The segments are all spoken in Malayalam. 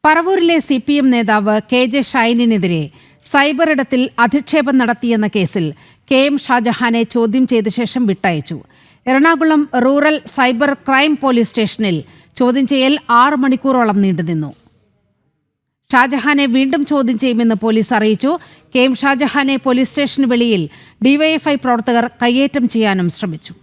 പറവൂരിലെ CPM നേതാവ് KJ ഷൈനിനെതിരെ സൈബർ ഇടത്തിൽ അധിക്ഷേപം നടത്തിയെന്ന കേസിൽ KM ഷാജഹാനെ ചോദ്യം ചെയ്ത ശേഷം വിട്ടയച്ചു. Ernakulam rural cyber crime police സ്റ്റേഷനിൽ ചോദ്യം ചെയ്യൽ 6 മണിക്കൂറോളം നീണ്ടുനിന്നു. ഷാജഹാനെ വീണ്ടും ചോദ്യം ചെയ്യുമെന്ന് പോലീസ് അറിയിച്ചു. KM ഷാജഹാനെ പോലീസ് സ്റ്റേഷന് വെളിയിൽ DYFI പ്രവർത്തകർ കയ്യേറ്റം ചെയ്യാനും ശ്രമിച്ചു.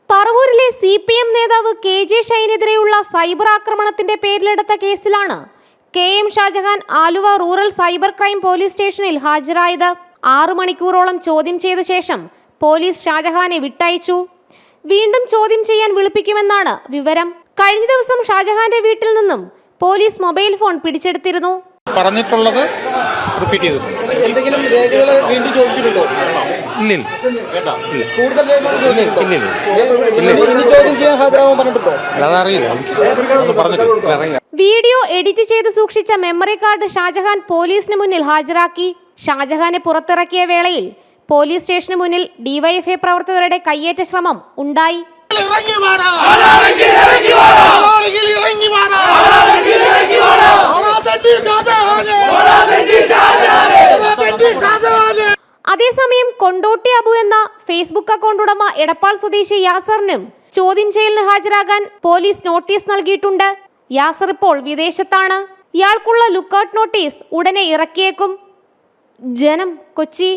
പറവൂരിലെ CPM നേതാവ് KJ ഷൈനെതിരെയുള്ള സൈബർ ആക്രമണത്തിന്റെ പേരിലെടുത്ത കേസിലാണ് KM Shajahan Aluva rural cyber crime police സ്റ്റേഷനിൽ ഹാജരായത്. 6 മണിക്കൂറോളം ചോദ്യം ചെയ്ത ശേഷം പോലീസ് ഷാജഹാനെ വിട്ടയച്ചു. വീണ്ടും ചോദ്യം ചെയ്യാൻ വിളിപ്പിക്കുമെന്നാണ് വിവരം. കഴിഞ്ഞ ദിവസം ഷാജഹാന്റെ വീട്ടിൽ നിന്നും പോലീസ് മൊബൈൽ ഫോൺ പിടിച്ചെടുത്തിരുന്നു. പറഞ്ഞിട്ടുള്ളത് റിപ്പീറ്റ് ചെയ്തു. എന്തെങ്കിലും രേഖകൾ വീണ്ടും ചോദിച്ചിട്ടുണ്ടോ? കൂടുതൽ രേഖകൾ ചോദ്യം ചെയ്യാൻ ഹാജരാകാൻ പറഞ്ഞിട്ടുണ്ടോ? വീഡിയോ എഡിറ്റ് ചെയ്ത് സൂക്ഷിച്ച മെമ്മറി കാർഡ് ഷാജഹാൻ പോലീസിന് മുന്നിൽ ഹാജരാക്കി. ഷാജഹാനെ പുറത്തിറക്കിയ വേളയിൽ പോലീസ് സ്റ്റേഷന് മുന്നിൽ DYFI പ്രവർത്തകരുടെ കയ്യേറ്റ ശ്രമം ഉണ്ടായി. അതേസമയം കൊണ്ടോട്ടി അബു എന്ന ഫേസ്ബുക്ക് അക്കൗണ്ട് ഉടമ എടപ്പാൾ സ്വദേശി യാസറിനും ചോദ്യം ചെയ്യലിന് ഹാജരാകാൻ പോലീസ് നോട്ടീസ് നൽകിയിട്ടുണ്ട്. യാസർ ഇപ്പോൾ വിദേശത്താണ്. ഇയാൾക്കുള്ള ലുക്കൌട്ട് നോട്ടീസ് ഉടനെ ഇറക്കിയേക്കും. ജനം, കൊച്ചി.